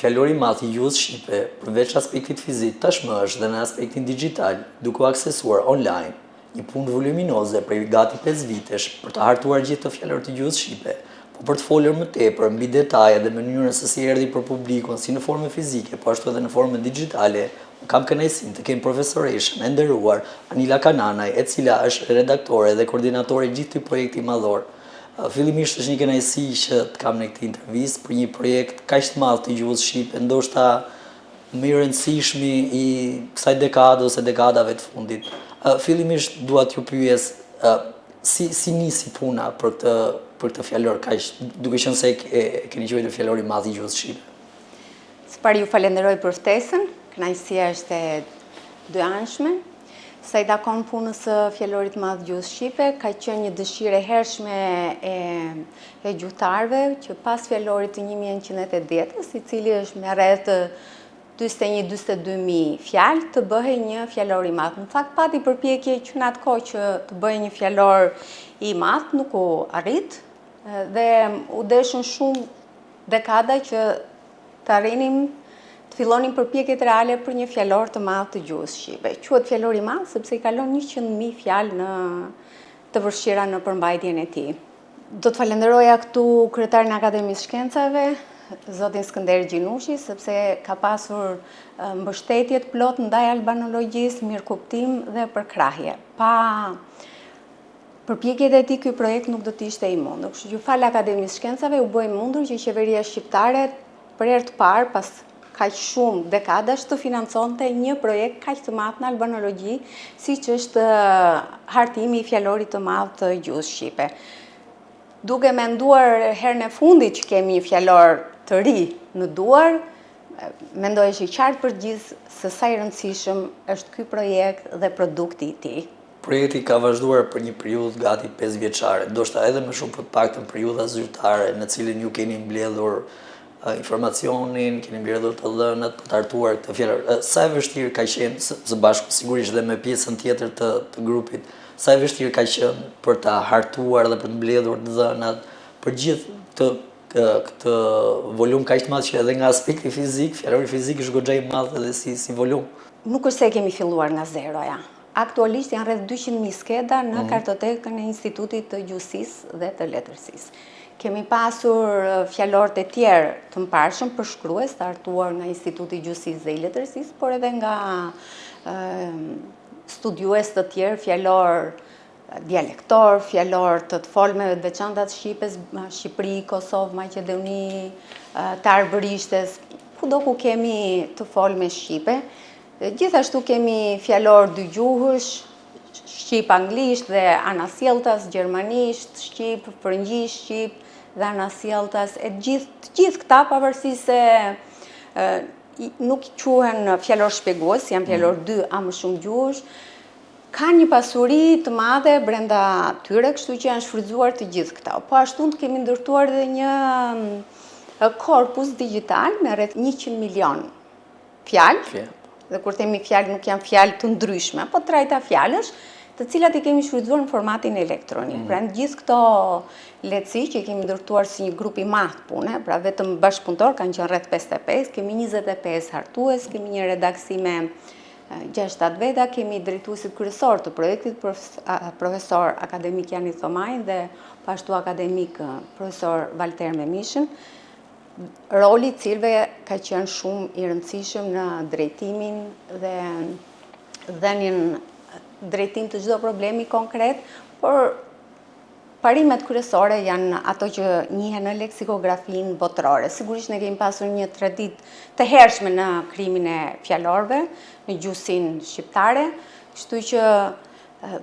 Fjalori i madh i gjuhës shqipe, përveç aspektit fizik, tashmë është dhe në aspektin digjital, duke u aksesuar online, një punë voluminoze prej gati 5 vitesh për të hartuar gjithë të fjalorët e gjuhës shqipe, po për të folur më tepër mbi detajet dhe mënyrën se si erdhi për publikun si në formë fizike, po ashtu edhe në formë digjitale, kam kënaqësinë të kem profesoreshën e nderuar Anila Kananaj, e cila është redaktore dhe koordinatore i gjithë këtij projekti madhor. Fillimisht është një kënaqësi që të kam në këtë intervistë për një projekt kaq të madh të gjuhës shqipe, ndoshta më i rëndësishmi i kësaj dekade ose dekadave të fundit. Fillimisht dua t'ju pyes si nisi puna për këtë fjalor kaq, duke qenë se keni quajtur fjalor i madh i gjuhës shqipe. Së pari ju falenderoj për ftesën, kënaqësia është e dyanshme. Sa i takon punës së fjalorit madh gjuhës shqipe, ka qenë një dëshirë e hershme e gjuhëtarëve që pas fjalorit të 1910-s, i cili është me rreth 41-42.000 fjalë, të bëhej një fjalor i madh. Në fakt pati përpjekje që në atë kohë që të bëhej një fjalor i madh, nuk u arrit dhe u deshën shumë dekada që të arrinim të fillonin përpjekjet reale për një fjalor të madh të gjuhës shqipe. Quhet fjalor i madh sepse i kalon 100.000 fjalë të vërshira në përmbajtjen e tij. Do të falenderoja këtu kryetarin e Akademisë Shkencave, zotin Skënder Gjinushi, sepse ka pasur mbështetje të plot ndaj albanologjisë, mirëkuptim dhe përkrahje. Pa përpjekjet e tij ky projekt nuk do të ishte i mundur. Kështu që fal Akademisë Shkencave u bë i mundur që qeveria shqiptare për herë të parë pas kaq shumë dekadash të financonte një projekt kaq të madh në albanologji, siç është hartimi i fjalorit të madh të gjuhës shqipe. Duke menduar herën e fundit që kemi një fjalor të ri në duar, mendoj është i qartë për gjithë se sa i rëndësishëm është ky projekt dhe produkti i tij. Projekti ka vazhduar për një periudhë gati 5 vjeçare, ndoshta edhe më shumë për të paktën periudha zyrtare në cilën ju keni mbledhur informacionin, keni mbledhur të dhënat për të hartuar këtë fjalor. Sa e vështirë ka qenë së bashku sigurisht dhe me pjesën tjetër të grupit, sa e vështirë ka qenë për të hartuar dhe për të mbledhur të dhënat për gjithë këtë volum kaq të madh që edhe nga aspekti fizik, fjalori fizik është goxha i madh edhe si volum. Nuk është se kemi filluar nga zeroja. Aktualisht janë rreth 200.000 skeda në kartotekën e Institutit të Gjuhësisë dhe të Letërsisë. Kemi pasur fjalorët e tjerë të mparshëm për shkrues të hartuar nga Instituti i Gjuhësisë dhe i Letërsisë, por edhe nga studiues të tjerë, fjalor dialektor, fjalor të folmeve të veçanta të Shqipës, Shqipëri, Kosovë, Maqedoni, të Arbërishtes, kudo ku kemi të folme shqipe. Gjithashtu kemi fjalor dygjuhësh, shqip-anglisht dhe anasjelltas, gjermanisht, shqip, frëngjisht, shqip dhe anasjelltas. Gjithë këta pavarësisht se nuk quhen fjalor shpjegues, janë fjalor dy a më shumë gjuhësh, ka një pasuri të madhe brenda tyre, kështu që janë shfrytzuar të gjithë këta. Po ashtu kemi ndërtuar edhe një korpus digjital me rreth 100 milion fjalë. Dhe kur themi fjalë nuk janë fjalë të ndryshme, po trajta fjalësh, të cilat i kemi shfrytzuar në formatin elektronik. Pra në gjithë këto lehtësi që i kemi ndërtuar si një grup i madh pune, pra vetëm bashkëpunëtor kanë qenë rreth 55, kemi 25 hartues, kemi një redaksi me 6-7 veta, kemi drejtuesit kryesor të projektit, profesor akademik Jani Thomaj dhe pashtu akademik profesor Valter Memishën, roli i cilëve ka qenë shumë i rëndësishëm në drejtimin dhe dhënien drejtim të çdo problemi konkret, por parimet kryesore janë ato që njihen në leksikografinë botërore. Sigurisht ne kemi pasur një traditë të hershme në krijimin e fjalorëve në gjuhësinë shqiptare, kështu që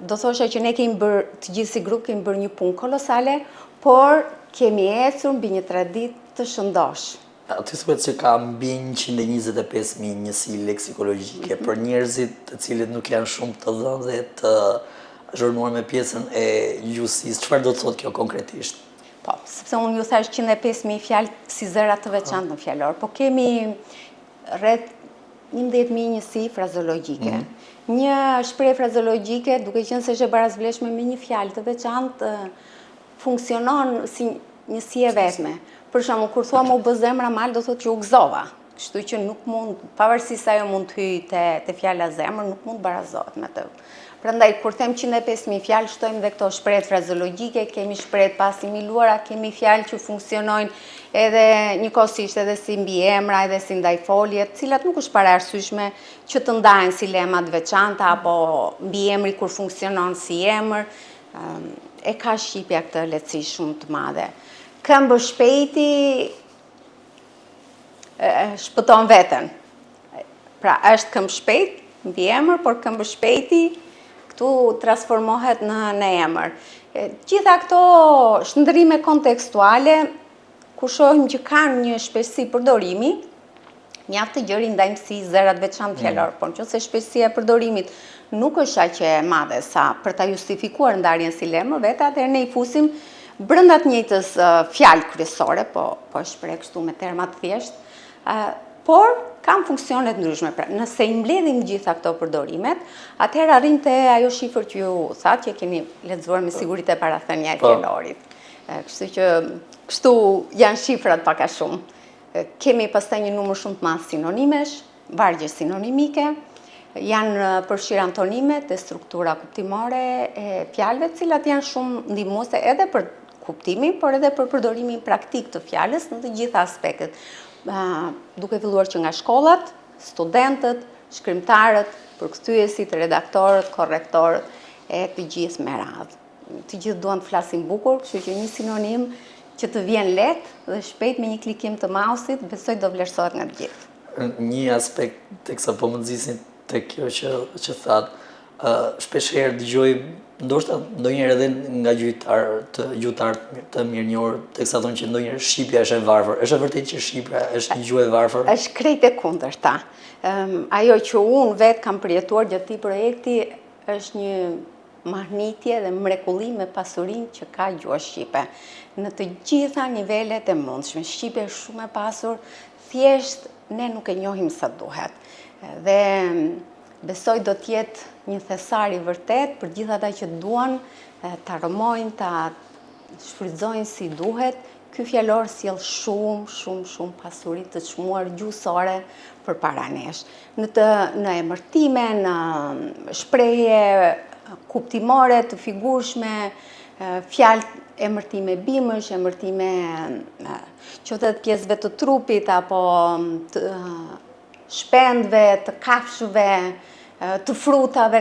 do thosha që ne kemi bërë të gjithë si grup kemi bërë një punë kolosale, por kemi ecur mbi një traditë të shëndosh. Aty thuhet se ka mbi 125.000 njësi leksikologjike për njerëzit të cilët nuk janë shumë të dhënë dhe të zhurnuar me pjesën e gjuhësisë. Çfarë do të thotë kjo konkretisht? Po, sepse unë ju thash 105.000 fjalë si zëra të veçantë në fjalor, po kemi rreth 11.000 njësi frazologjike. Një shprehje frazologjike, duke qenë se është e barazvleshme me një fjalë të veçantë, funksionon si njësi e vetme. Për shembull, kur thua më u bë zemra mal, do thotë që u gëzova. Kështu që nuk mund, pavarësisht se ajo mund të hyjë te fjala zemër, nuk mund barazohet me të. Prandaj kur them 105.000 fjalë, shtojmë dhe këto shprehje frazologjike, kemi shprehje të pasimiluara, kemi fjalë që funksionojnë edhe njëkohësisht edhe si mbiemra, edhe si ndaj folje, të cilat nuk është paraardhësyeshme që të ndahen si lema të veçanta apo mbiemri kur funksionon si emër. E ka shqipja këtë lehtësi shumë të madhe. Këmbë shpejti shpëton veten. Pra është këmbë shpejt, mbiemër, por këmbë shpejti këtu transformohet në emër. Gjitha këto shndërrime kontekstuale, ku shohim që kanë një shpeshësi përdorimi, mjaft të gjerë i ndajmë si zërat veçantë fjalor, por nëse shpeshësia e përdorimit nuk është aq e madhe sa për ta justifikuar ndarjen si lemër vetë, atëherë ne i fusim brenda të njëjtës fjalë kryesore, po shpreh kështu me terma të thjeshtë, por kanë funksione të ndryshme. Pra, nëse i mbledhim gjitha këto përdorimet, atëherë arrim te ajo shifër që ju thatë, që keni lexuar me siguri te parathënia e fjalorit. Kështu që kështu janë shifrat pak a shumë. Kemi pastaj një numër shumë të madh sinonimesh, vargje sinonimike, janë përfshirë antonimet e struktura kuptimore e fjalëve, të cilat janë shumë ndihmuese edhe për kuptimin, por edhe për përdorimin praktik të fjalës në të gjitha aspektet. Duke filluar që nga shkollat, studentët, shkrimtarët, përkthyesit, redaktorët, korrektorët e të gjithë me radhë. Të gjithë duan të flasin bukur, kështu që një sinonim që të vjen lehtë dhe shpejt me një klikim të mouse-it, besoj do vlerësohet nga të gjithë. Një aspekt teksa po më nxisin te kjo që thatë, shpeshherë dëgjoj ndoshta ndonjëherë edhe nga gjyqtar të mirënjohur, teksa thonë që ndonjëherë shqipja është e varfër. Është e vërtetë që shqipja është një gjuhë e varfër? Është krejt e kundërta. Ajo që unë vetë kam përjetuar gjatë këtij projekti është një mahnitje dhe mrekullim me pasurinë që ka gjuha shqipe. Në të gjitha nivelet e mundshme. Shqipja është shumë e pasur, thjesht ne nuk e njohim sa duhet. Dhe besoj do t'jetë një thesar i vërtet për gjithë ata që duan ta rrëmojnë, ta shfrytëzojnë si duhet. Ky fjalor sjell shumë pasuri të çmuar gjuhësore përpara nesh. Në emërtime, në shprehje kuptimore të figurshme, fjalë emërtime bimësh, emërtime qoftë pjesëve të trupit apo të shpendëve, të kafshëve, të frutave,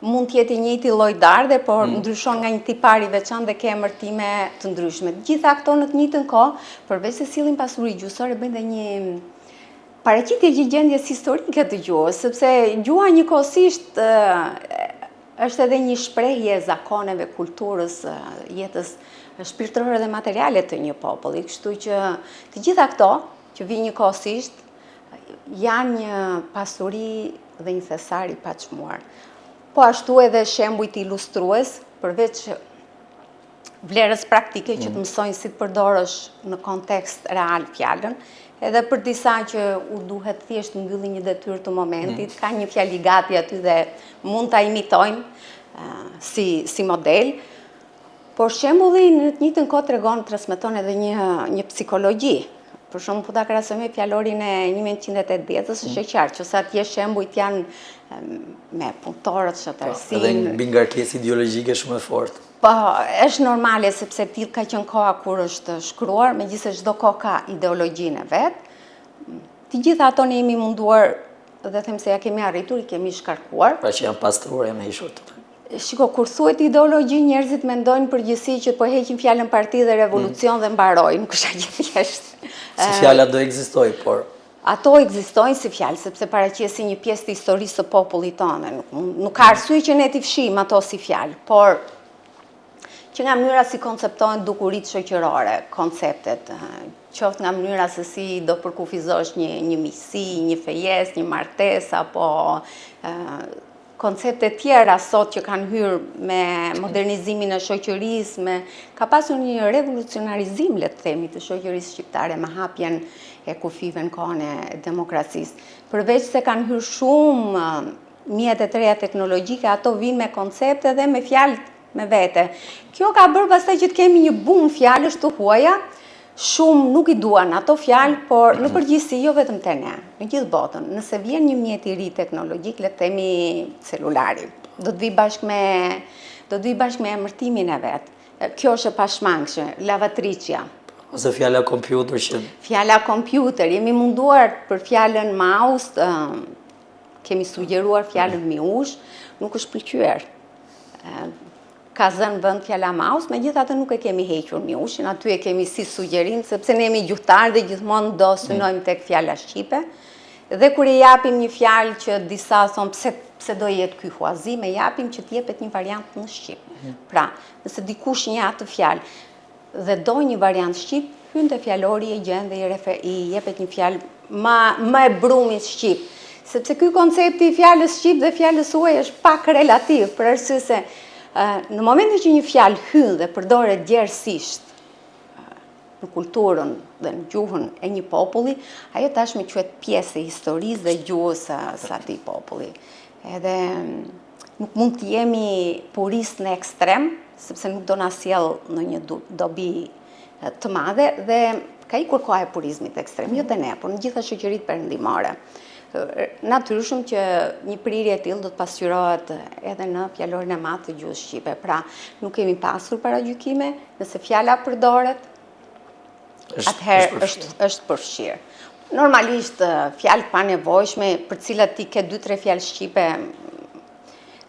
mund të jetë i njëjti lloj dardhe, por ndryshon nga një tipar i veçantë dhe ka emërtime të ndryshme. Gjitha këto në të njëjtën kohë, përveç se sillin pasuri gjuhësore, bëjnë dhe një paraqitje gjendjes historike të gjuhës, sepse gjuha njëkohësisht është edhe një shprehje e zakoneve, kulturës, jetës shpirtërore dhe materiale të një populli. Kështu që të gjitha këto që vijnë njëkohësisht janë një pasuri dhe një thesar i paçmuar. Po ashtu edhe shembujt ilustrues, përveç vlerës praktike që të mësojnë si të përdorësh në kontekst real fjalën, edhe për disa që u duhet thjesht mbylli një detyrë të momentit, ka një fjali gati aty dhe mund ta imitojnë si model, por shembulli në të njëjtën kohë tregon, transmeton edhe një psikologji. Për shumë, po ta krahasojmë fjalorin e 1980-s, është e qartë që sa atje shembujt janë me punëtorët, shëtarësinë. Edhe mbi ngarkesë ideologjike shumë e fortë. Po, është normale sepse tillë ka qenë koha kur është shkruar, megjithëse çdo kohë ka ideologjinë e vet. Të gjitha ato ne jemi munduar dhe them se ja kemi arritur, i kemi shkarkuar. Pra që janë pastruar, janë hequr të. Shiko, kur thuhet ideologji, njerëzit mendojnë përgjithësi që po heqin fjalën parti dhe revolucion dhe mbarojnë, nuk është aq thjesht. Si fjala do ekzistojë, por ato ekzistojnë si fjalë, sepse paraqesin një pjesë të historisë së popullit tonë. Nuk ka arsye që ne t'i fshijmë ato si fjalë, por që nga mënyra si konceptohen dukuritë shoqërore, konceptet, qoftë nga mënyra se si do përkufizosh një miqësi, një fejes, një martesë apo koncepte tjera sot që kanë hyrë me modernizimin e shoqërisë, ka pasur një revolucionarizim, le të themi, të shoqërisë shqiptare me hapjen e kufive në kohën e demokracisë. Përveç se kanë hyrë shumë mjetet e reja teknologjike, ato vinë me koncepte dhe me fjalë me vete. Kjo ka bërë pastaj që të kemi një bum fjalësh të huaja, shumë nuk i duan ato fjalë, por në përgjithësi jo vetëm te ne, në gjithë botën. Nëse vjen një mjet i ri teknologjik, le të themi celulari, do të vi bashkë me emërtimin e vet. Kjo është e pashmangshme, lavatriçja. Ose fjala kompjuter që... Fjala kompjuter, jemi munduar për fjalën mouse, kemi sugjeruar fjalën miush, nuk është pëlqyer. Ka zënë vend fjala mouse, megjithatë nuk e kemi hequr miushin, aty e kemi si sugjerim, sepse ne jemi gjuhëtarë dhe gjithmonë do synojmë tek fjala shqipe. Dhe kur e japim një fjalë që disa thonë pse do jetë ky huazim, e japim që t'jepet një variant në shqip. Pra, nëse dikush njeh atë fjalë dhe do një variant shqip, hyn te fjalori e gjen dhe i jepet një fjalë më e brumit shqip. Sepse ky koncepti i fjalës shqip dhe fjalës huaj është pak relativ, për arsye se në momentin që një fjalë hyn dhe përdoret gjerësisht në kulturën dhe në gjuhën e një populli, ajo tashmë quhet pjesë e historisë dhe gjuhës së atij populli. Edhe nuk mund të jemi puristë në ekstrem, sepse nuk do na sjell në një dobi të madhe dhe ka ikur koha e purizmit ekstrem, jo te ne, por në gjitha shoqëritë perëndimore. Natyrshëm që një prirje e tillë do të pasqyrohet edhe në fjalorin e madh të gjuhës shqipe. Pra, nuk kemi pasur paragjykime, nëse fjala përdoret, atëherë është përfshirë. Normalisht fjalë pa nevojshme, për cilat ti ke 2-3 fjalë shqipe,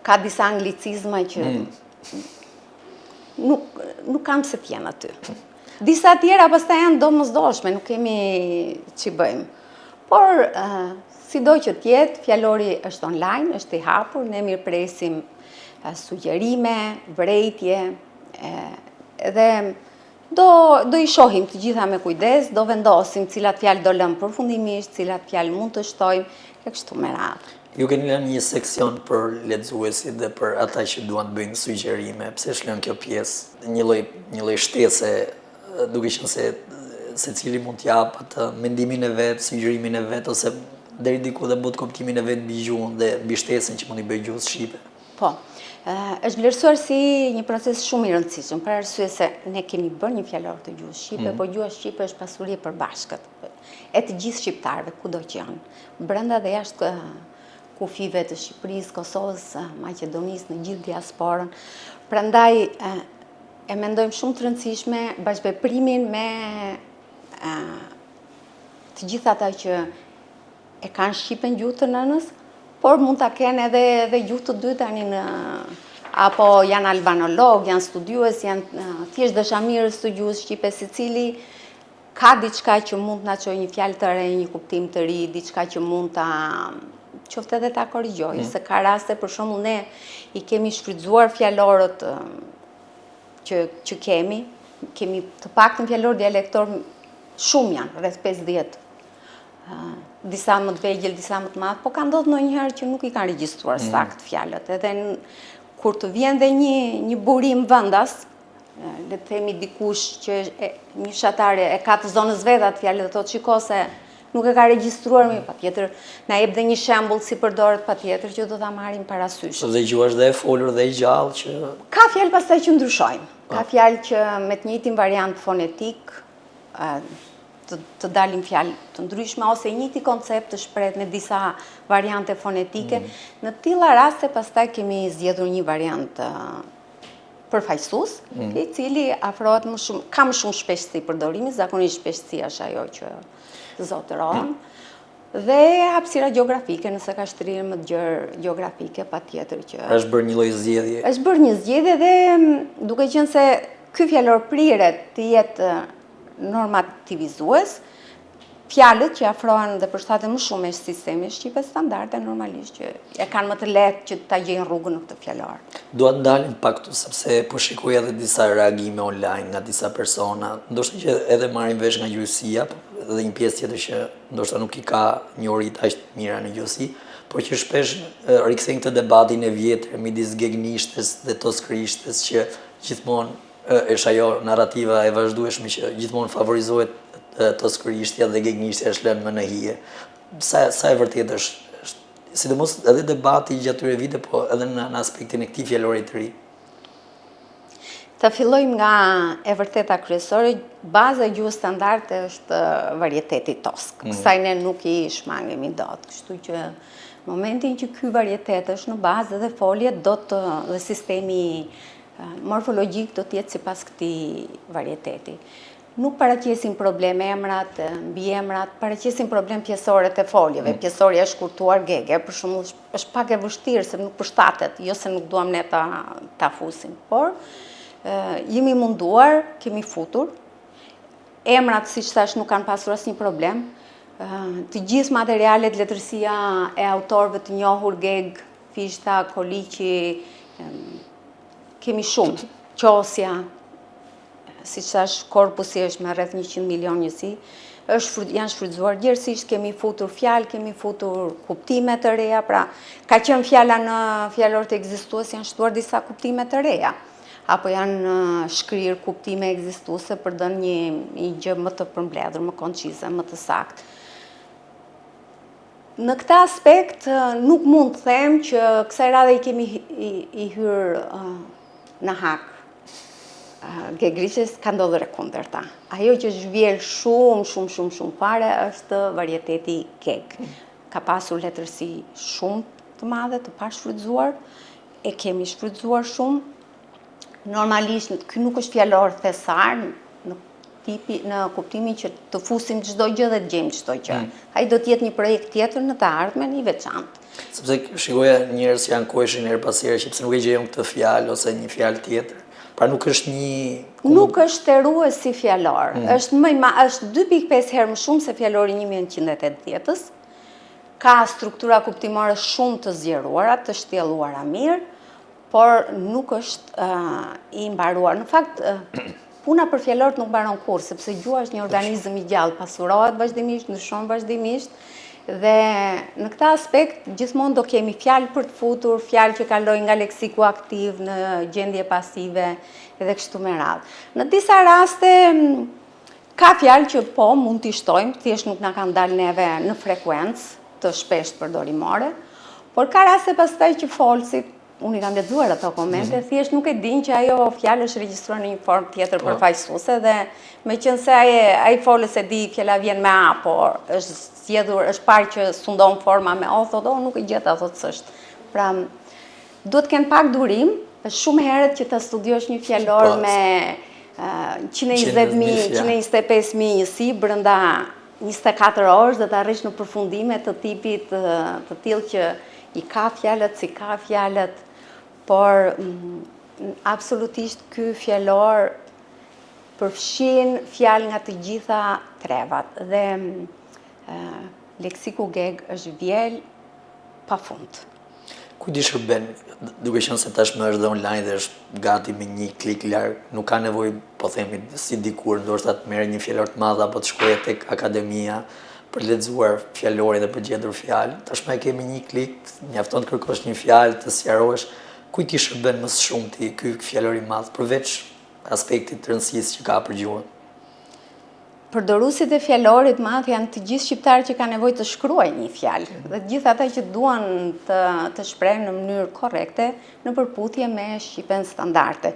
ka disa anglicizma që nuk kam se t'jenë aty. Disa tjera pastaj janë domosdoshme, nuk kemi ç'i bëjmë. Por sido që tjetë, fjalori është online, është i hapur, ne mirëpresim sugjerime, vërejtje, dhe do i shohim të gjitha me kujdes, do vendosim cilat fjalë do lëmë përfundimisht, cilat fjalë mund të shtojmë, e kështu me radhë. Ju keni lënë një seksion për lexuesit dhe për ata që duan të bëjnë sugjerime, pse është lënë kjo pjesë, një lloj shtese, duke qenë se secili mund të jap atë mendimin e vet, sugjerimin e vet, ose deri diku dhe bot kuptimin e vet mbi gjuhën dhe mbi shtesën që mund i bëjë gjuhës shqipe. Po, është vlerësuar si një proces shumë i rëndësishëm, për arsye se ne kemi bërë një fjalor të gjuhës shqipe, por gjuha shqipe është pasuri e përbashkët e të gjithë shqiptarëve, kudo që janë, brenda dhe jashtë kufive të Shqipërisë, Kosovës, Maqedonisë, në gjithë diasporën. Prandaj e mendojmë shumë të rëndësishme bashkëveprimin me të gjithë ata që e kanë shqipen gjuhë të nënës, por mund ta kenë edhe gjuhë të dytë tani apo janë albanolog, janë studiues, janë thjesht dashamirës të gjuhës shqipe, secili ka diçka që mund na çojë një fjalë të re, një kuptim të ri, diçka që mund ta qoftë edhe ta korrigjojë, se ka raste për shembull ne i kemi shfrytzuar fjalorët që kemi të paktën fjalor dialektor shumë janë, rreth 50. Disa më të vegjël, disa më të madh, po ka ndodhur ndonjëherë që nuk i kanë regjistruar sakt fjalët. Edhe kur të vjen dhe një burim vendas, le të themi dikush që një fshatare e ka të zonës vet atë fjalë dhe thotë shiko se nuk e ka regjistruar mirë, patjetër na jep dhe një shembull si përdoret, patjetër që do ta marrim parasysh. Dhe gjuha është dhe e folur dhe e gjallë që ka fjalë pastaj që ndryshojnë. Ka fjalë që me të njëjtin variant fonetik të dalim fjalë të ndryshme, ose njëjti koncept të shprehet me disa variante fonetike. Në tilla raste pastaj kemi zgjedhur një variant përfaqësues, i cili afrohet më shumë, ka më shumë shpejtësi përdorimi, zakonisht shpejtësia është ajo që zotëron, dhe hapësira gjeografike, nëse ka shtrirë më të gjerë gjeografike, patjetër që është bërë një lloj zgjedhje. Është bërë një zgjedhje dhe duke qenë se ky fjalor priret të jetë normativizues, fjalët që afrohen dhe përshtaten më shumë me sistemin shqipe standarde, normalisht që e kanë më të lehtë që ta gjejnë rrugën në këtë fjalor. Dua të ndalim pak këtu sepse po shikoj edhe disa reagime online nga disa persona, ndoshta që edhe marrin vesh nga gjuhësia, dhe një pjesë tjetër që ndoshta nuk i ka njohuri aq të mira në gjuhësi, por që shpesh rikthejnë këtë debatin e vjetër midis gegnishtes dhe toskrishtes që gjithmonë është ajo narrativa e vazhdueshme që gjithmonë favorizohet toskrishtja dhe gegnishtja është lënë më në hije. Sa e vërtetë është, sidomos edhe debati gjatë këtyre vite, po edhe në aspektin e këtij fjalorit të ri. Të fillojmë nga e vërteta kryesore, baza e gjuhës standarde është varieteti tosk. Kësaj ne nuk i shmangemi dot, kështu që momentin që ky varietet është në bazë dhe foljet dhe sistemi morfologjik do të jetë sipas këtij varieteti. Nuk paraqesin problem emrat, mbiemrat, paraqesin problem pjesoret e foljeve. Pjesorja e shkurtuar gege, për shembull, është pak e vështirë se nuk përshtatet, jo se nuk duam ne ta fusim, por jemi munduar, kemi futur. Emrat, siç thash, nuk kanë pasur asnjë problem. Të gjithë materialet, letërsia e autorëve të njohur, Geg, Fishta, Koliqi, kemi shumë, Qosja, si që thash, korpusi është me rreth 100 milion njësi, janë shfrytzuar gjerësisht, kemi futur fjalë, kemi futur kuptime të reja, pra ka qenë fjala në fjalor të ekzistues, janë shtuar disa kuptime të reja, apo janë shkrirë kuptime ekzistuese për dënë një gjë më të përmbledhur, më koncize, më të saktë. Në këta aspekt, nuk mund të them që kësaj radhe i kemi i hyrë në hak. Gegrishes ka ndodhur e kundërta. Ajo që zhvjel shumë fare është varieteti Geg. Ka pasur letërsi shumë të madhe, të pashfrytzuar, e kemi shfrytzuar shumë. Normalisht, ky nuk është fjalor thesar, në kuptimin që të fusim çdo gjë dhe të gjejmë çdo gjë. Ai do të jetë një projekt tjetër në të ardhmen i veçantë. Sepse shikoja njerëz janë koheshin her pas here që pse nuk e gjejmë këtë fjalë ose një fjalë tjetër. Pra nuk është Nuk është terues si fjalor. Është 2.5 herë më shumë se fjalori 1980-s. Ka struktura kuptimore shumë të zgjeruara, të shtjelluara mirë, por nuk është i mbaruar. Në fakt, puna për fjalorët nuk mbaron kurrë, sepse gjuha është një organizëm i gjallë, pasurohet vazhdimisht, ndryshon vazhdimisht. Dhe në këta aspekt, gjithmonë do kemi fjalë për të futur, fjalë që kalojnë nga leksiku aktiv në gjendje pasive edhe kështu me radhë. Në disa raste, ka fjalë që po mund t'i shtojmë, thjesht nuk na kanë dalë neve në frekuencë të shpesht përdorimore, por ka raste pastaj që folësit, unë i kam lexuar ato komente, thjesht nuk e din që ajo fjalë është regjistruar në një formë tjetër përfaqësuese dhe meqense ai folës e di fjala vjen me a, por është zgjedhur, është parë që sundon forma me o, thotë, nuk e gjeta, thotë s'është. Pra, duhet të kenë pak durim, është shumë herët që ta studiosh një fjalor me 120.000, 125.000 njësi brenda 24 orësh dhe të arrish në përfundime të tipit të tillë që i ka fjalët, si ka fjalët, por absolutisht ky fjalor përfshin fjalë nga të gjitha trevat dhe leksiku Geg është vjel pafund. Kujt i shërben, duke qenë se tashmë është dhe online dhe është gati me një klik larg, nuk ka nevojë, po themi, si dikur, ndoshta të merr një fjalor të madh apo të shkojë tek akademia për lexuar fjalorin dhe për gjetur fjalë. Tashmë e kemi një klik, mjafton të kërkosh një fjalë, të sqarohesh. Kujt i shërben më së shumti ky fjalor i madh përveç aspektit të rëndësisë që ka për gjuhën? Përdoruesit e fjalorit madh janë të gjithë shqiptarët që kanë nevojë të shkruajnë një fjalë dhe të gjithë ata që duan të shprehen në mënyrë korrekte në përputhje me shqipen standarde.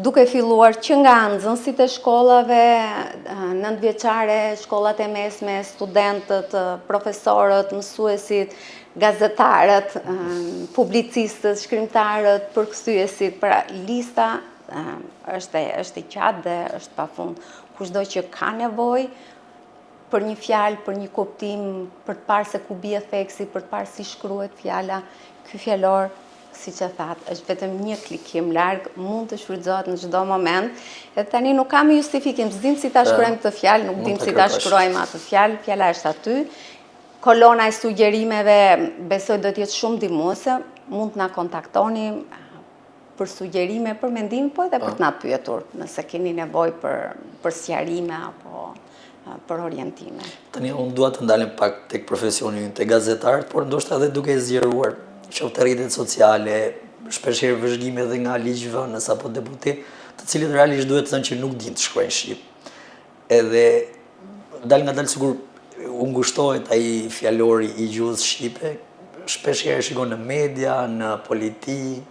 Duke filluar që nga nxënësit e shkollave, nëntëvjeçare, shkollat e mesme, studentët, profesorët, mësuesit, gazetarët, publicistët, shkrimtarët, përkthyesit, pra lista është i gjatë dhe është pafund. Kushdo që ka nevojë për një fjalë, për një kuptim, për të parë se ku bie theksi, për të parë si shkruhet fjala, ky fjalor, siç e thatë, është vetëm një klikim larg, mund të shfrytëzohet në çdo moment. Edhe tani nuk kam justifikim, s'dim si ta shkruajmë këtë fjalë, nuk dim si ta shkruajmë atë fjalë, fjala është aty. Kolona e sugjerimeve besoj do të jetë shumë ndihmuese, mund të na kontaktoni për sugjerime, për mendim, po edhe për të na pyetur, nëse keni nevojë për sqarime apo për orientime. Tani unë dua të ndalem pak tek profesioni ynë, tek gazetarët, por ndoshta edhe duke zgjeruar qoftë rrjetet sociale, shpeshherë vëzhgime edhe nga ligjvënës apo deputet, të cilët realisht duhet të thënë që nuk dinë të shkruajnë shqip. Edhe dal nga dal sigur u ngushtohet ai fjalori i gjuhës shqipe, shpeshherë shikon në media, në politik,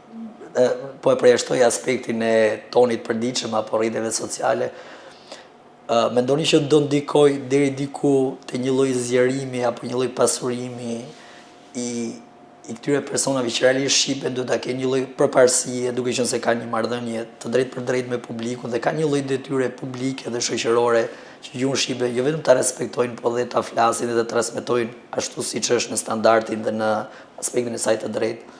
po e përjashtoj aspektin e tonit përditshëm apo rrjeteve sociale, mendoni që do ndikoj deri diku te një lloj zgjerimi apo një lloj pasurimi i këtyre personave që realisht shqipen do ta kenë një lloj përparësie, duke qenë se kanë një marrëdhënie të drejtë për drejtë me publikun dhe kanë një lloj detyre publike dhe shoqërore që gjuhën shqipe jo vetëm ta respektojnë, por dhe ta flasin dhe ta transmetojnë ashtu siç është në standardin dhe në aspektin e saj të drejtë.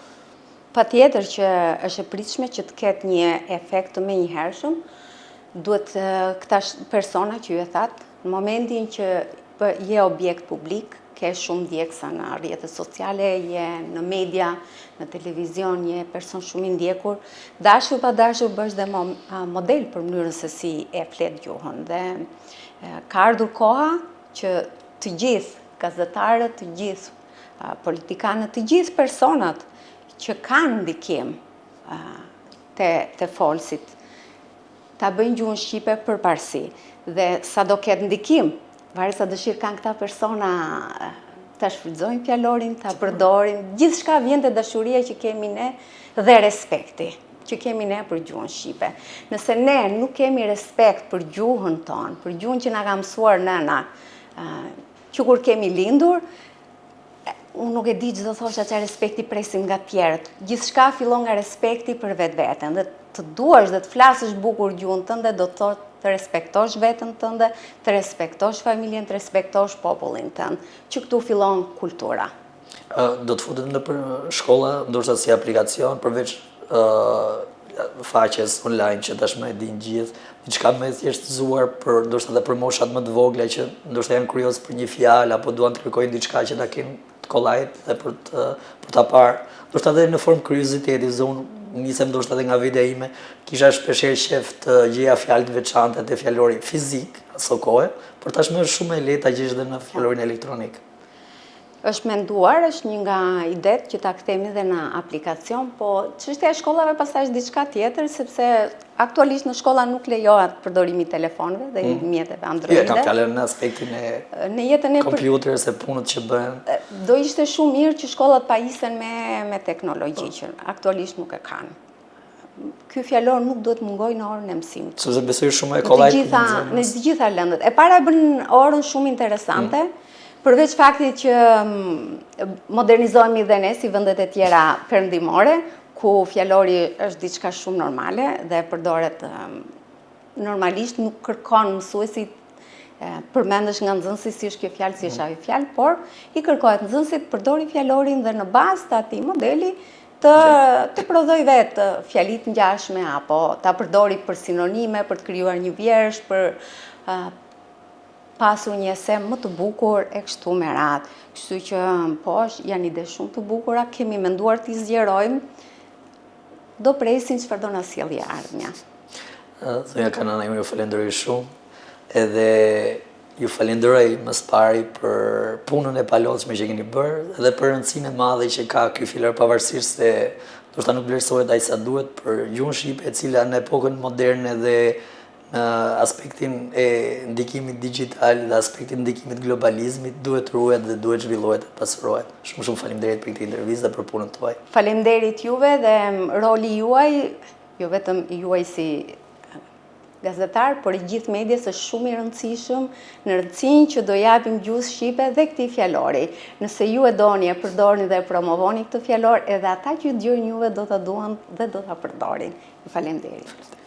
Patjetër që është e pritshme që të ketë një efekt të menjëhershëm, duhet këta persona që ju e thatë, në momentin që je objekt publik, ke shumë ndjekësa në rrjetet sociale, je në media, në televizion, je person shumë i ndjekur, dashur pa dashur bësh dhe model për mënyrën se si e flet gjuhën. Dhe ka ardhur koha që të gjithë gazetarët, të gjithë politikanët, të gjithë personat që kanë ndikim te folësit, ta bëjnë gjuhën shqipe përparësi. Dhe sa do ketë ndikim, varet sa dëshirë kanë këta persona ta shfrytëzojnë fjalorin, ta përdorin, gjithçka vjen te dashuria që kemi ne dhe respekti që kemi ne për gjuhën shqipe. Nëse ne nuk kemi respekt për gjuhën tonë, për gjuhën që na ka mësuar nëna, që kur kemi lindur, unë nuk e di që do thosha që respekti presim nga tjerët. Gjithçka fillon nga respekti për vetveten. Dhe të duash dhe të flasësh bukur gjuhën tënde do të thotë të respektosh veten tënde, të respektosh familjen, të respektosh popullin tënd, që këtu fillon kultura. Do të futet në shkolla, ndoshta si aplikacion, përveç faqes online që tashmë e din gjithë, diçka më thjeshtëzuar për ndoshta edhe për moshat më të vogla që ndoshta janë kurioz për një fjalë apo duan të kërkojnë diçka që ta kenë të kollajt dhe për ta parë. Ndoshta edhe në formë kurioziteti, zonë nisem ndoshta edhe nga vetë ime, kisha shpeshherë qef të gjeja fjalë të veçanta te fjalori fizik, aso kohë, por tashmë është shumë e lehtë ta gjesh edhe në fjalorin elektronik. Është menduar, është një nga idet që ta kthemi dhe në aplikacion, po çështja e shkollave pastaj është diçka tjetër, sepse aktualisht në shkolla nuk lejohet përdorimi i telefonëve dhe i mjeteve Android. Jo, kam fjalën në aspektin e kompjuterit se punët që bëhen. Do ishte shumë mirë që shkollat pajisen me teknologji që aktualisht nuk e kanë. Ky fjalor nuk duhet mungoj në orën e mësimit. Sepse besoj shumë e kollajt në të gjitha lëndët. E para bën orën shumë interesante. Përveç faktit që modernizohemi dhe ne si vendet e tjera perëndimore, ku fjalori është diçka shumë normale dhe përdoret normalisht, nuk kërkon mësuesit përmendesh nga nxënësi si është kjo fjalë, si është ajo fjalë, por i kërkohet nxënësit të përdori fjalorin dhe në bazë të atij modeli të prodhoj vetë fjalit ngjashme apo ta përdori për sinonime, për të krijuar një vjersh, për pasur një esem më të bukur e kështu me radhë. Kështu që janë ide shumë të bukura, kemi menduar t'i zgjerojmë, do presin çfarë do na sjellë ardhmja. Zonja Kanana, ju falenderoj shumë, edhe ju falenderoj më së pari për punën e palotshme që keni bërë, edhe për rëndësinë e madhe që ka ky fjalor, pavarësisht se ndoshta nuk vlerësohet aq sa duhet për gjuhën shqipe, e cila në epokën moderne dhe në aspektin e ndikimit digital dhe aspektin e ndikimit globalizmit duhet ruhet dhe duhet zhvillohet dhe pasurohet. Shumë faleminderit për këtë intervistë dhe për punën tuaj. Faleminderit juve dhe roli juaj, jo vetëm juaj si gazetar, por i gjithë medias është shumë i rëndësishëm në rëndësinë që do japim gjuhës shqipe dhe këtij fjalori. Nëse ju e doni, e përdorni dhe e promovoni këtë fjalor, edhe ata që dëgjojnë juve do ta duan dhe do ta përdorin. Ju falenderit.